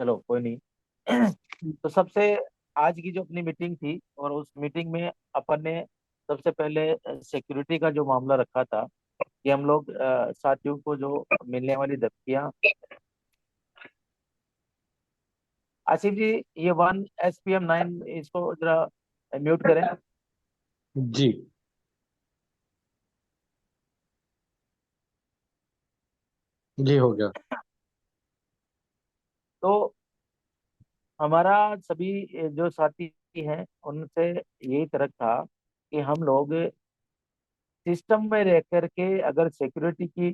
चलो कोई नहीं। तो सबसे आज की जो अपनी मीटिंग थी, और उस मीटिंग में अपन ने सबसे पहले सिक्योरिटी का जो मामला रखा था कि हम लोग साथियों को जो मिलने वाली धमकियां। आसिफ जी, ये 1 SPM 9 इसको जरा म्यूट करें। जी। जी हो गया। तो हमारा सभी जो साथी हैं उनसे यही तरक था कि हम लोग सिस्टम में रह करके अगर सिक्योरिटी की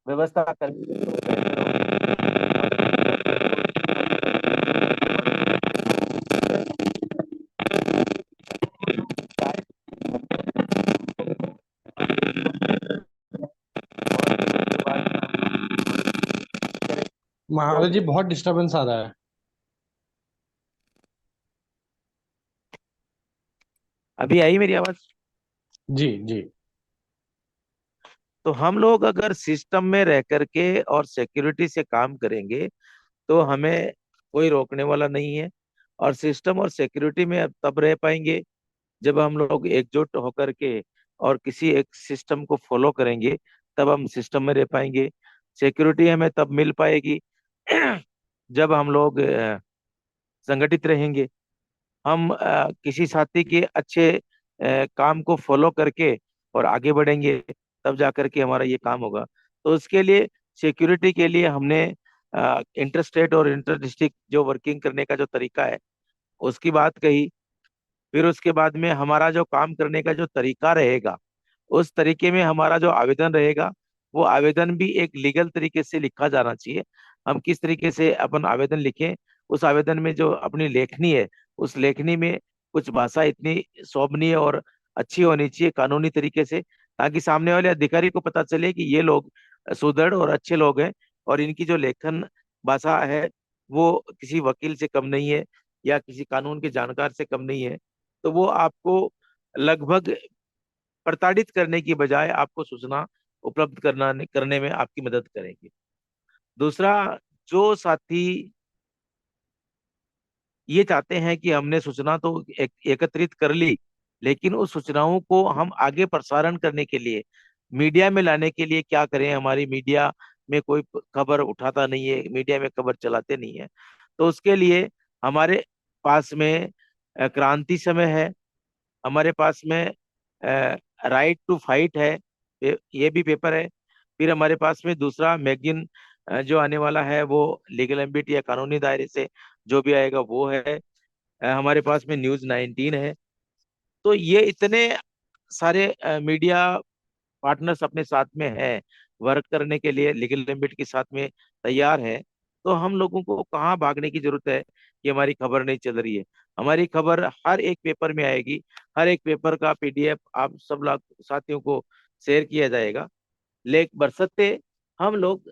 व्यवस्था करेंगे तो बेहतर महाराज जी, होगी। बहुत डिस्टरबेंस आ रहा है। अभी आई मेरी आवाज? जी जी। तो हम लोग अगर सिस्टम में रह करके और सिक्योरिटी से काम करेंगे तो हमें कोई रोकने वाला नहीं है। और सिस्टम और सिक्योरिटी में अब तब रह पाएंगे जब हम लोग एकजुट होकर के और किसी एक सिस्टम को फॉलो करेंगे, तब हम सिस्टम में रह पाएंगे। सिक्योरिटी हमें तब मिल पाएगी जब हम लोग संगठित रहेंगे। हम किसी साथी के अच्छे काम को फॉलो करके और आगे बढ़ेंगे, तब जा करके हमारा ये काम होगा। तो उसके लिए सिक्योरिटी के लिए हमने इंटर स्टेट और इंटर डिस्ट्रिक्ट जो वर्किंग करने का जो तरीका है उसकी बात कही। फिर उसके बाद में हमारा जो काम करने का जो तरीका रहेगा, उस तरीके में हमारा जो आवेदन रहेगा, वो आवेदन भी एक लीगल तरीके से लिखा जाना चाहिए। हम किस तरीके से अपन आवेदन लिखें, उस आवेदन में जो अपनी लेखनी है, उस लेखनी में कुछ भाषा इतनी शोभनीय और अच्छी होनी चाहिए कानूनी तरीके से, ताकि सामने वाले अधिकारी को पता चले कि ये लोग सुदृढ़ और अच्छे लोग हैं और इनकी जो लेखन भाषा है वो किसी वकील से कम नहीं है या किसी कानून के जानकार से कम नहीं है। तो वो आपको लगभग प्रताड़ित करने की बजाय आपको सूचना उपलब्ध करने में आपकी मदद करेंगे। दूसरा, जो साथी ये चाहते हैं कि हमने सूचना तो एकत्रित कर ली, लेकिन उस सूचनाओं को हम आगे प्रसारण करने के लिए, मीडिया में लाने के लिए क्या करें, हमारी मीडिया में कोई खबर उठाता नहीं है, मीडिया में खबर चलाते नहीं है। तो उसके लिए हमारे पास में क्रांति समय है, हमारे पास में राइट टू फाइट है, ये भी पेपर है। फिर हमारे पास में दूसरा मैगजीन जो आने वाला है वो लीगल एम्बिट या कानूनी दायरे से जो भी आएगा वो है। हमारे पास में न्यूज़ 19 है। तो ये इतने सारे मीडिया पार्टनर्स अपने साथ में हैं, वर्क करने के लिए लीगल लिमिट के साथ में तैयार है। तो हम लोगों को कहाँ भागने की जरूरत है कि हमारी खबर नहीं चल रही है। हमारी खबर हर एक पेपर में आएगी, हर एक पेपर का PDF आप सब लोग साथियों को शेयर किया जाएगा। लेकिन बरसते हम लोग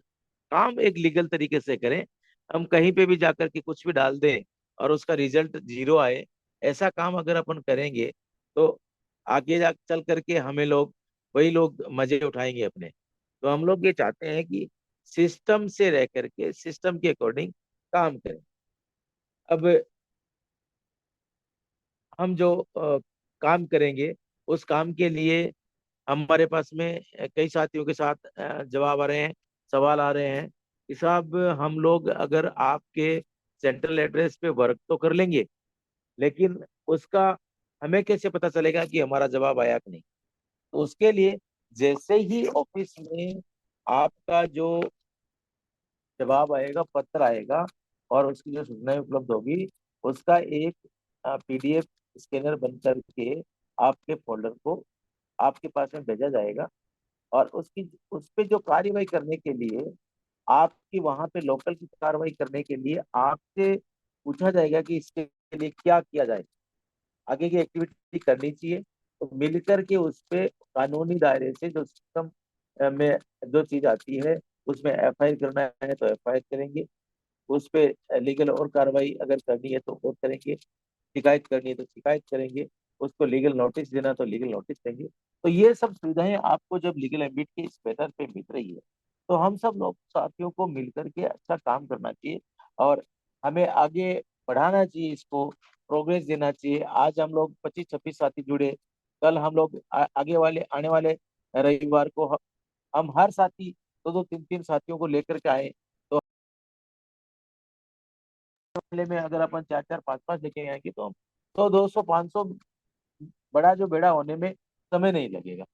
काम एक लीगल तरीके से करें। हम कहीं पे भी जाकर के कुछ भी डाल दें और उसका रिजल्ट 0 आए, ऐसा काम अगर अपन करेंगे तो आगे जा चल करके हमें लोग, वही लोग मजे उठाएंगे अपने। तो हम लोग ये चाहते हैं कि सिस्टम से रह करके सिस्टम के अकॉर्डिंग काम करें। अब हम जो काम करेंगे उस काम के लिए हमारे पास में कई साथियों के साथ जवाब आ रहे हैं, सवाल आ रहे हैं कि साहब हम लोग अगर आपके सेंट्रल एड्रेस पे वर्क तो कर लेंगे, लेकिन उसका हमें कैसे पता चलेगा कि हमारा जवाब आया कि नहीं। तो उसके लिए जैसे ही ऑफिस में आपका जो जवाब आएगा, पत्र आएगा और उसकी जो सूचनाएं उपलब्ध होगी, उसका एक PDF स्कैनर बन करके आपके फोल्डर को आपके पास में भेजा जाएगा। और उसकी उस पे जो कार्रवाई करने के लिए, आपकी वहां पे लोकल की कार्रवाई करने के लिए आपसे पूछा जाएगा कि इसके लिए क्या किया जाए, आगे की एक्टिविटी करनी चाहिए। तो मिलकर के उस पे कानूनी दायरे से जो सिस्टम में जो चीज आती है उसमें FIR करना है तो FIR करेंगे, उस पे लीगल और कार्रवाई अगर करनी है तो और करेंगे, शिकायत करनी है तो शिकायत करेंगे, उसको लीगल नोटिस देना तो लीगल नोटिस देंगे। तो ये सब सुविधाएं आपको जब लीगल एम्बिट के इस बैनर पे मिल रही है, तो हम सब लोग साथियों को मिलकर के अच्छा काम करना चाहिए। और हमें आगे बढ़ाना चाहिए, इसको प्रोग्रेस देना चाहिए। आज हम लोग 25-26 साथी जुड़े, कल हम लोग आगे वाले आने वाले रविवार को हम हर साथी 2-2 3-3 साथियों को लेकर के आए, तो अगले में अगर अपन 4-4 5-5 लेके आएंगे तो 100 200 500 बड़ा जो बेड़ा होने में समय नहीं लगेगा।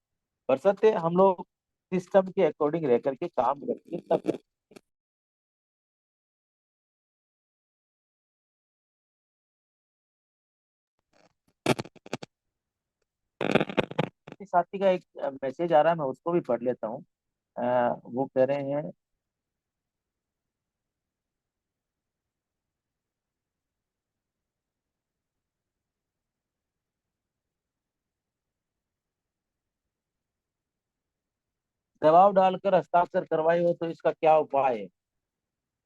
बरसते हम लोग सिस्टम के अकॉर्डिंग रह करके काम करेंगे तब। किसी साथी का एक मैसेज आ रहा है, मैं उसको भी पढ़ लेता हूँ। वो कह रहे हैं, दबाव डालकर हस्ताक्षर करवाए हो तो इसका क्या उपाय है?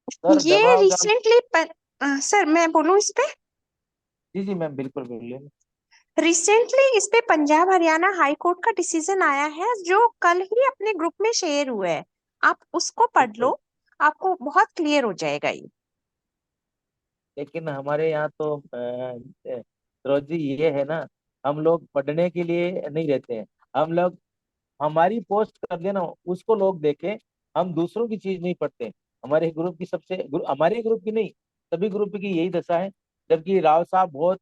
सर ये दबाव डाल। रिसेंटली सर मैं बोलूं इस पे, जी जी मैम, बिल्कुल बोलिए। रिसेंटली इस पे पंजाब हरियाणा हाई कोर्ट का डिसीजन आया है जो कल ही अपने ग्रुप में शेयर हुआ है। आप उसको पढ़ बिल्कुल। लो, आपको बहुत क्लियर हो जाएगा ये। लेकिन हमारे यहाँ तो रोजी ये है ना, हम लोग पढ़ने के लिए नहीं रहते हैं। हम लोग हमारी पोस्ट कर देना उसको लोग देखें, हम दूसरों की चीज नहीं पढ़ते। हमारे ग्रुप की हमारे ग्रुप की नहीं, सभी ग्रुप की यही दशा है। जबकि राव साहब बहुत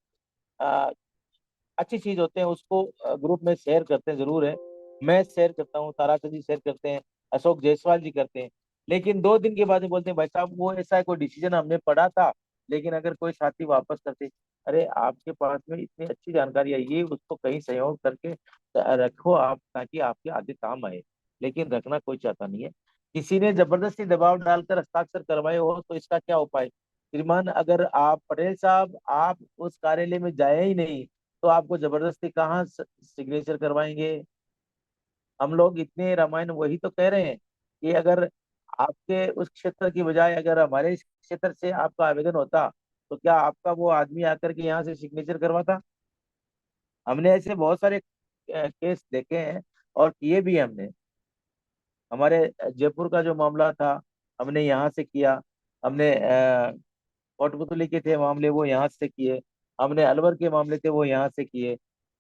अच्छी चीज होते हैं, उसको ग्रुप में शेयर करते हैं जरूर है। मैं शेयर करता हूँ, ताराचंद जी शेयर करते हैं, अशोक जायसवाल जी करते हैं। लेकिन 2 दिन के बाद में बोलते हैं भाई साहब वो ऐसा है, कोई डिसीजन हमने पढ़ा था। लेकिन अगर कोई साथी वापस करते, अरे आपके पास में इतनी अच्छी जानकारी आई है, उसको कहीं सहयोग करके रखो आप, ताकि आपके आगे काम आए। लेकिन रखना कोई चाहता नहीं है। किसी ने जबरदस्ती दबाव डालकर हस्ताक्षर करवाए हो तो इसका क्या उपाय? श्रीमान, अगर आप पटेल साहब आप उस कार्यालय में जाए ही नहीं, तो आपको जबरदस्ती कहाँ सिग्नेचर करवाएंगे? हम लोग इतने रामायण वही तो कह रहे हैं कि अगर आपके उस क्षेत्र की बजाय अगर हमारे इस क्षेत्र से आपका आवेदन होता, तो क्या आपका वो आदमी आकर के यहाँ से सिग्नेचर करवाता? हमने ऐसे बहुत सारे केस देखे हैं और किए भी हैं हमने। हमारे जयपुर का जो मामला था, हमने यहाँ से किया। हमने कोटपुतली के थे मामले, वो यहाँ से किए। हमने अलवर के मामले थे, वो यहाँ से किए।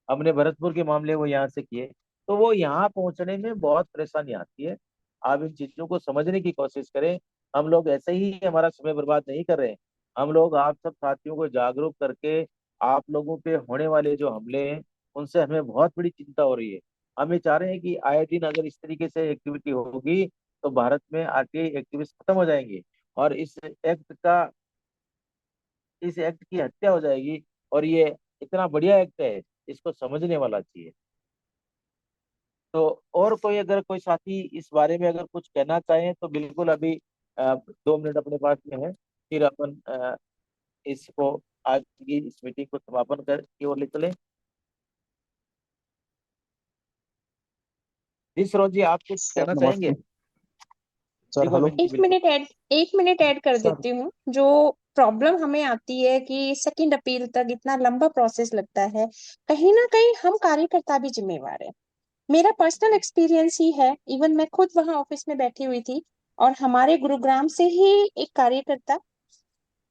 हमने भरतपुर के मामले वो यहाँ से किए। तो वो यहाँ पहुंचने में बहुत परेशानी आती है। आप इन चीजों को समझने की कोशिश करें। हम लोग ऐसे ही हमारा समय बर्बाद नहीं कर रहे हैं। हम लोग आप सब साथियों को जागरूक करके, आप लोगों पे होने वाले जो हमले हैं उनसे हमें बहुत बड़ी चिंता हो रही है। हम ये चाह रहे हैं कि आए दिन अगर इस तरीके से एक्टिविटी होगी तो भारत में आरटीआई एक्टिविस्ट खत्म हो जाएंगे, और इस एक्ट की हत्या हो जाएगी। और ये इतना बढ़िया एक्ट है, इसको समझने वाला चाहिए। तो और कोई अगर कोई साथी इस बारे में अगर कुछ कहना चाहे तो बिल्कुल अभी 2 मिनट अपने पास में है। फिर अपन इसको आज की इस मीटिंग को समापन कर की ओर ले चले। जी सरोज जी, आप कुछ सर कहना चाहेंगे? नमस्ते। जी सर हेलो। गोविंद जी, बिल्कुल। एक मिनट ऐड कर सर देती हूँ। जो प्रॉब्लम हमें आती है कि सेकंड अपील तक इतना लंबा प्रोसेस लगता है, कहीं ना कहीं हम कार्यकर्ता भी जिम्मेवार है। मेरा पर्सनल एक्सपीरियंस ही है, इवन मैं खुद वहां ऑफिस में बैठी हुई थी और हमारे गुरुग्राम से ही एक कार्यकर्ता,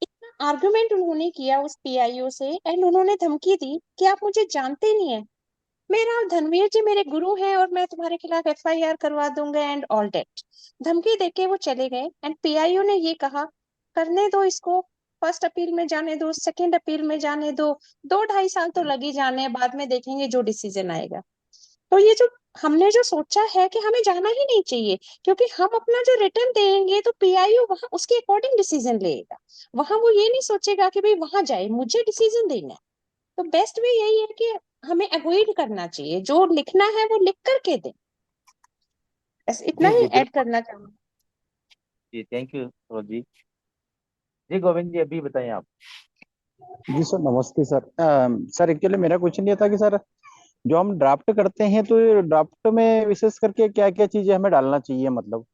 इतना आर्गुमेंट उन्होंने किया उस पीआईओ से एंड उन्होंने धमकी दी कि आप मुझे जानते नहीं है, मेरा धनवीर जी मेरे गुरु हैं और मैं तुम्हारे खिलाफ एफआईआर करवा दूंगा एंड ऑल दैट। धमकी देके वो चले गए एंड पीआईओ ने ये कहा, करने दो इसको, फर्स्ट अपील में जाने दो, सेकंड अपील में जाने दो, 2-2.5 साल तो लगी जाने, बाद में देखेंगे जो डिसीजन आएगा। तो ये जो हमने जो सोचा है कि हमें जाना ही नहीं चाहिए, क्योंकि हम अपना जो रिटर्न देंगे तो पीआईओ वहां उसके अकॉर्डिंग डिसीजन लेगा। वहां वो ये नहीं सोचेगा कि भाई वहां जाए, मुझे डिसीजन देना है। तो बेस्ट वे यही है कि हमें अवॉइड करना चाहिए, जो लिखना है वो लिख करके दें। बस इतना जी ही जी ऐड बिल्कुल। करना चाहूंगी। जी थैंक यू सरोज जी। जी गोविंद जी, अभी बताएं आप। जी सर नमस्ते सर। सर एक्चुअली मेरा क्वेश्चन ये था कि सर जो हम ड्राफ्ट करते हैं तो ड्राफ्ट में विशेष करके क्या क्या चीजें हमें डालना चाहिए, मतलब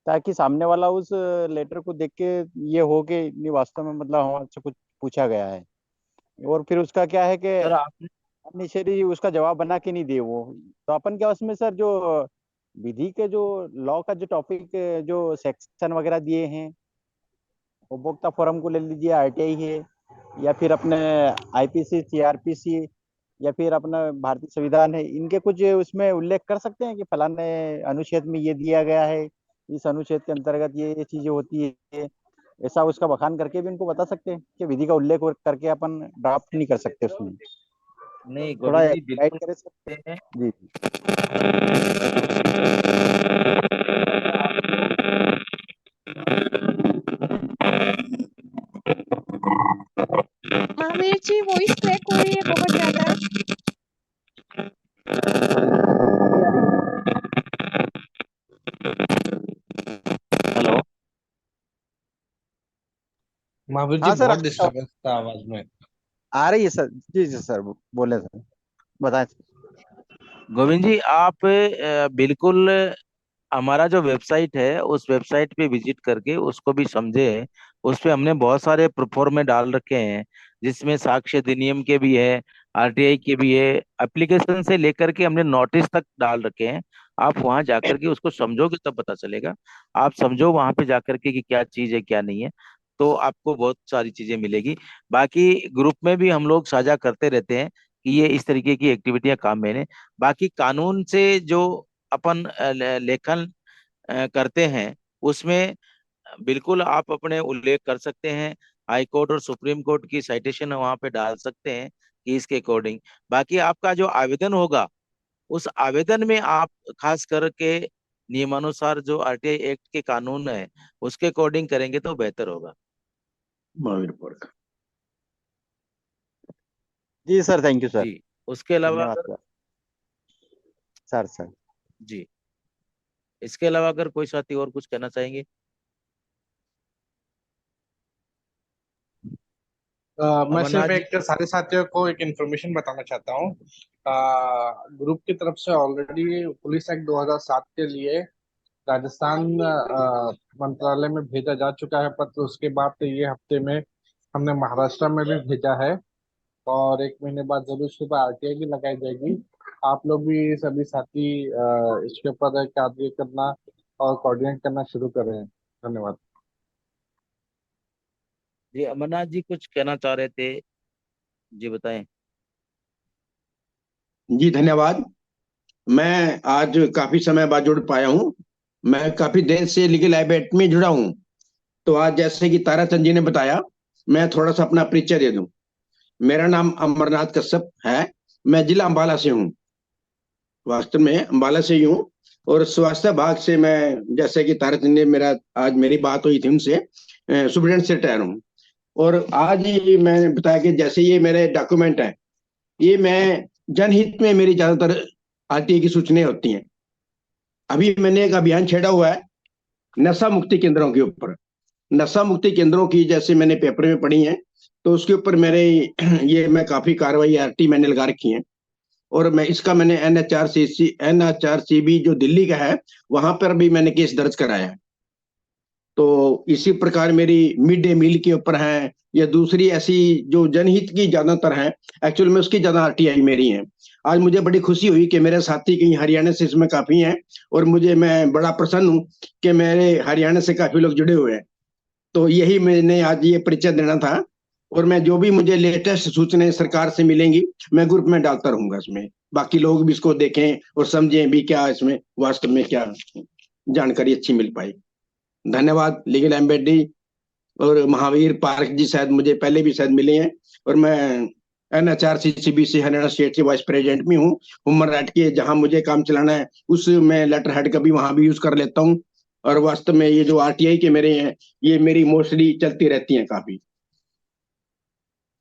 ताकि सामने वाला उस लेटर को देख के ये हो कि नहीं वास्तव में मतलब हमसे कुछ पूछा गया है, और फिर उसका क्या है कि सर आपने इनिशियली उसका जवाब बना के नहीं दे वो। तो अपन क्या उसमें सर जो विधि के जो लॉ का जो टॉपिक जो सेक्शन वगैरह दिए हैं उपभोक्ता फोरम को ले लीजिए, आरटीआई है, या फिर अपने आईपीसी, सीआरपीसी, या फिर अपना भारतीय संविधान है, इनके कुछ उसमें उल्लेख कर सकते हैं कि फलाने अनुच्छेद में ये दिया गया है, इस अनुच्छेद के अंतर्गत ये चीजें होती है। ऐसा उसका बखान करके भी उनको बता सकते हैं कि विधि का उल्लेख करके अपन ड्राफ्ट नहीं कर सकते उसमें। नहीं थोड़ा गोविंद जी गाइड बिल्कुल करें सर। सकते हैं। जी जी। महावीर जी, वॉइस क्रैक हो रही है बहुत ज्यादा। अभी आ रही है? हेलो। महावीर जी हाँ सर, बहुत डिस्टरबेंस था आवाज में। आ रही है सर। जी जी सर, बोले सर, बताएं सर। गोविंद जी आप बिल्कुल हमारा जो वेबसाइट है उस वेबसाइट पे विजिट करके उसको भी समझे। उस पे हमने बहुत सारे प्रोफॉर्मे डाल रखे हैं, जिसमें साक्ष्य अधिनियम के भी है, आरटीआई के भी है, एप्लीकेशन से लेकर के हमने नोटिस तक डाल रखे हैं। आप वहां जाकर के उसको समझोगे तब पता चलेगा। आप समझो वहां पे जाकर के कि क्या चीज है क्या नहीं है, तो आपको बहुत सारी चीजें मिलेगी। बाकी ग्रुप में भी हम लोग साझा करते रहते हैं कि ये इस तरीके की एक्टिविटियां काम में लें। बाकी कानून से जो अपन लेखन करते हैं उसमें बिल्कुल आप अपने उल्लेख कर सकते हैं। हाई कोर्ट और सुप्रीम कोर्ट की साइटेशन वहां पे डाल सकते हैं कि इसके अकॉर्डिंग। बाकी आपका जो आवेदन होगा उस आवेदन में आप खास करके नियमानुसार जो आरटीआई एक्ट के कानून है उसके अकॉर्डिंग करेंगे तो बेहतर होगा। महावीर पार्क। जी सर, थैंक यू सर। जी। उसके अलावा धन्यवाद अगर सर। Sir sir. जी, इसके अलावा अगर कोई साथी और कुछ कहना चाहेंगे। मैं अमरनाथ सिर्फ जी। एक सारे साथियों को एक इन्फॉर्मेशन बताना चाहता हूँ। ग्रुप की तरफ से ऑलरेडी पुलिस एक्ट 2007 के लिए राजस्थान मंत्रालय में भेजा जा चुका है पत्र। उसके बाद ये हफ्ते में हमने महाराष्ट्र में भी भेजा है, और एक महीने बाद जरूर इसके ऊपर आरटीआई भी लगाई जाएगी। आप लोग भी सभी साथी इसके ऊपर कार्य करना और कोऑर्डिनेट करना शुरू करें। धन्यवाद। जी अमरनाथ जी कुछ कहना चाह रहे थे, जी बताएं। जी धन्यवाद। मैं आज काफी समय बाद जुड़ पाया हूँ। मैं काफी देर से लीगल एड में जुड़ा हूँ। तो आज जैसे कि ताराचंद जी ने बताया, मैं थोड़ा सा अपना परिचय दे दूं। मेरा नाम अमरनाथ कश्यप है। मैं जिला अंबाला से हूँ। वास्तव में अंबाला से ही हूँ। और स्वास्थ्य भाग से मैं, जैसे कि ताराचंद ने मेरा आज मेरी बात हुई थी उनसे, सुप्रीडेंट से रिटायर हूँ। और आज ही मैंने बताया कि जैसे ये मेरे डॉक्यूमेंट है, ये मैं जनहित में मेरी ज्यादातर आरटीआई की सूचनाएं होती हैं। अभी मैंने एक अभियान छेड़ा हुआ है नशा मुक्ति केंद्रों के ऊपर। नशा मुक्ति केंद्रों की जैसे मैंने पेपर में पढ़ी है, तो उसके ऊपर मेरे ये मैं काफी कार्रवाई आरटी मैंने लगा रखी है। और मैं इसका मैंने एनएचआरसीबी जो दिल्ली का है, वहां पर भी मैंने केस दर्ज कराया है। तो इसी प्रकार मेरी मिड डे मील के ऊपर है, या दूसरी ऐसी जो जनहित की ज्यादातर है, एक्चुअल में उसकी ज्यादा आरटीआई मेरी है। आज मुझे बड़ी खुशी हुई कि मेरे साथी कहीं हरियाणा से इसमें काफी हैं, और मैं बड़ा प्रसन्न हूँ कि मेरे हरियाणा से काफी लोग जुड़े हुए हैं। तो यही मैंने आज ये परिचय देना था। और मैं जो भी मुझे लेटेस्ट सूचनाएं सरकार से मिलेंगी, मैं ग्रुप में डालता रहूंगा इसमें। बाकी लोग भी इसको देखें और समझें भी क्या इसमें वास्तव में क्या जानकारी अच्छी मिल पाई। धन्यवाद लीगल एम्बेडी। और महावीर पार्क जी शायद मुझे पहले भी शायद मिले हैं। और मैं एनएचआरसीसीबी हरियाणा स्टेट के वाइस प्रेसिडेंट भी हूँ। ह्यूमन राइट के जहां मुझे काम चलाना है उस मैं लेटर हेड का भी वहां भी यूज कर लेता हूँ। और वास्तव में ये जो आरटीआई के मेरे हैं, ये मेरी मोस्टली चलती रहती हैं काफी।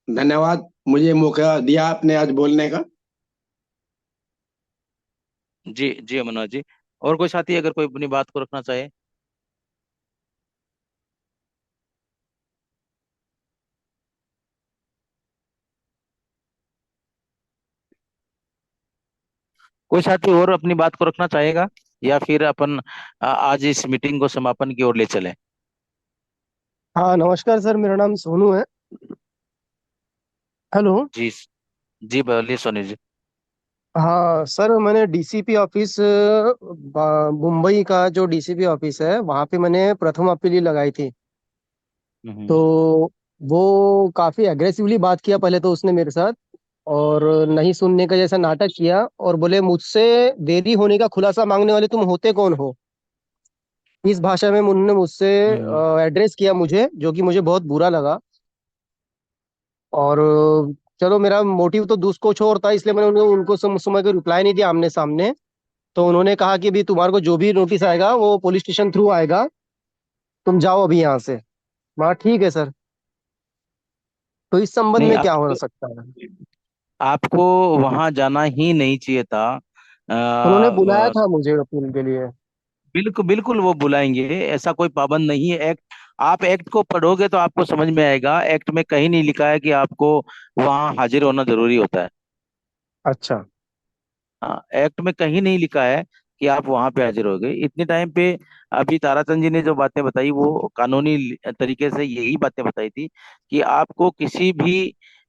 धन्यवाद, मुझे मौका दिया आपने आज बोलने का। जी जी अमरनाथ जी, और कोई साथी अगर कोई अपनी बात को रखना चाहे। कोई साथी और अपनी बात को रखना चाहेगा, या फिर अपन आज इस मीटिंग को समापन की ओर ले चलें। हाँ नमस्कार सर, मेरा नाम सोनू है। हेलो। जी। जी बोलिए सोनी जी। हाँ सर, मैंने डीसीपी ऑफिस मुंबई का जो डीसीपी ऑफिस है वहाँ पे मैंने प्रथम अपील लगाई थी। हम्म। तो वो काफी एग्रेसिवली बात किया पहले तो उसने मेरे साथ, और नहीं सुनने का जैसा नाटक किया, और बोले मुझसे देरी होने का खुलासा मांगने वाले तुम होते कौन हो। इस भाषा में उन्होंने मुझसे हम्म। एड्रेस किया मुझे, जो कि मुझे बहुत बुरा लगा। और चलो, मेरा मोटिव तो दूसरा कुछ और था, इसलिए मैंने उनको उनको समय को रिप्लाई नहीं दिया आमने सामने। तो उन्होंने कहा कि भी तुम्हारे को जो भी नोटिस आएगा वो पुलिस स्टेशन थ्रू आएगा, तुम जाओ अभी यहाँ से। मैं ठीक है सर। तो इस संबंध नहीं, में क्या हो आपको सकता है? आपको वहां जाना ही नहीं चाहिए था। उन्होंने बुलाया अ, था मुझे अपील के लिए। बिल्कुल बिल्कुल वो बुलाएंगे, ऐसा कोई पाबंद नहीं है। एक्ट, आप एक्ट को पढ़ोगे तो आपको समझ में आएगा। एक्ट में कहीं नहीं लिखा है कि आपको वहां हाजिर होना जरूरी होता है। अच्छा। हाँ, एक्ट में कहीं नहीं लिखा है कि आप वहां पे हाजिर हो गए इतने टाइम पे। अभी ताराचंद जी ने जो बातें बताई वो कानूनी तरीके से यही बातें बताई थी कि आपको किसी भी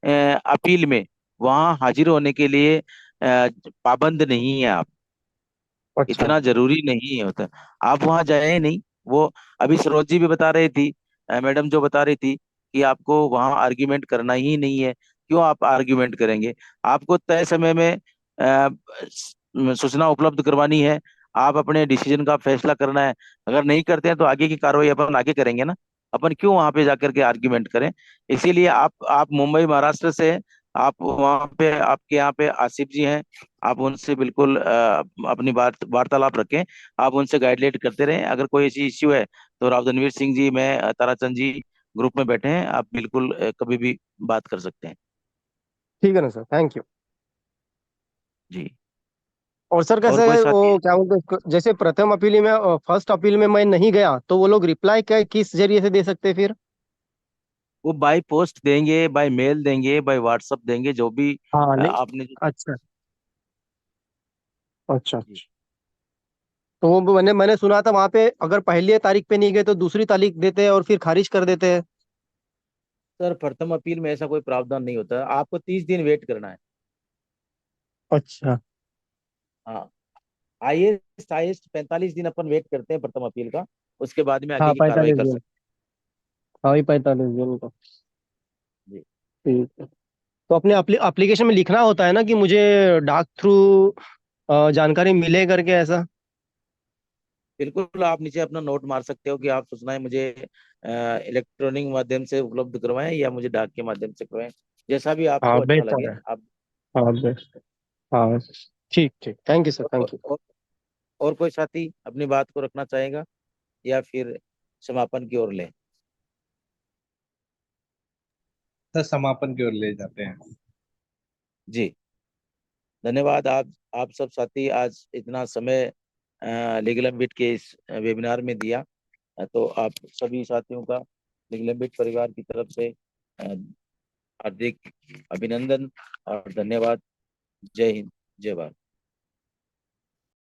अपील में वहां हाजिर होने के लिए पाबंद नहीं है आप। अच्छा। इतना जरूरी नहीं होता। आप वहां जाए नहीं। वो अभी सरोज जी भी बता रही थी, मैडम जो बता रही थी कि आपको वहां आर्ग्यूमेंट करना ही नहीं है। क्यों आप आर्ग्यूमेंट करेंगे? आपको तय समय में सूचना उपलब्ध करवानी है। आप अपने डिसीजन का फैसला करना है। अगर नहीं करते हैं तो आगे की कार्रवाई अपन आगे करेंगे ना। अपन क्यों वहां पे जाकर के आर्ग्यूमेंट करें? इसीलिए आप मुंबई महाराष्ट्र से हैं, आप वहां पे आपके यहाँ पे आसिफ जी हैं। आप उनसे बिल्कुल अपनी बात वार्तालाप रखें। आप उनसे गाइडलाइन करते रहें। अगर कोई ऐसी इश्यू है तो राव रणवीर सिंह जी, मैं ताराचंद जी ग्रुप में बैठे हैं। आप बिल्कुल कभी भी बात कर सकते हैं। ठीक है ना सर, थैंक यू। जी। और सर और कैसे कोई है साथी? वो, क्या बोलते हैं उसको, जैसे प्रथम अपील में, फर्स्ट अपील में मैं नहीं गया, तो वो लोग रिप्लाई क्या किस जरिए से दे सकते हैं फिर? वो बाय पोस्ट देंगे, बाय मेल देंगे, बाय व्हाट्सअप देंगे, जो भी हाँ ले आपने अच्छा। अच्छा जी। अच्छा। तो वो मैंने सुना था वहां पे अगर पहली तारीख पे नहीं गए तो दूसरी तारीख देते हैं और फिर खारिज कर देते हैं। सर, प्रथम अपील में ऐसा कोई प्रावधान नहीं होता। आपको 30 दिन वेट करना है। अच्छा। हाँ, हाईएस्ट हाईएस्ट 45 दिन अपन वेट करते हैं प्रथम अपील का। उसके बाद में हाँ आगे की कार्रवाई 45 कर दिन। सकते हाँ वही 45 दिन तो। हैं। जी। ठीक है। तो अपने एप्लीकेशन में लिखना होता है ना कि मुझे डाक थ्रू जानकारी मिले करके ऐसा? बिल्कुल, आप नीचे अपना नोट मार सकते हो कि आप सूचनाएं मुझे इलेक्ट्रॉनिक माध्यम से उपलब्ध करवाएं या मुझे डाक के माध्यम से करवाएं। जैसा भी हाँ आपको अच्छा बेहतर लगे है। आप। हाँ बेस्ट। हाँ। ठीक ठीक, थैंक यू सर, और, थैंक यू। और, और कोई साथी अपनी बात को रखना चाहेगा या फिर समापन की ओर ले? सर समापन की ओर ले जाते हैं। जी। धन्यवाद। आप सब साथी आज इतना समय लीगल एम्बिट के इस वेबिनार में दिया। तो आप सभी साथियों का लीगल एम्बिट परिवार की तरफ से अ, हार्दिक अभिनंदन और धन्यवाद। जय हिंद, जय भारत।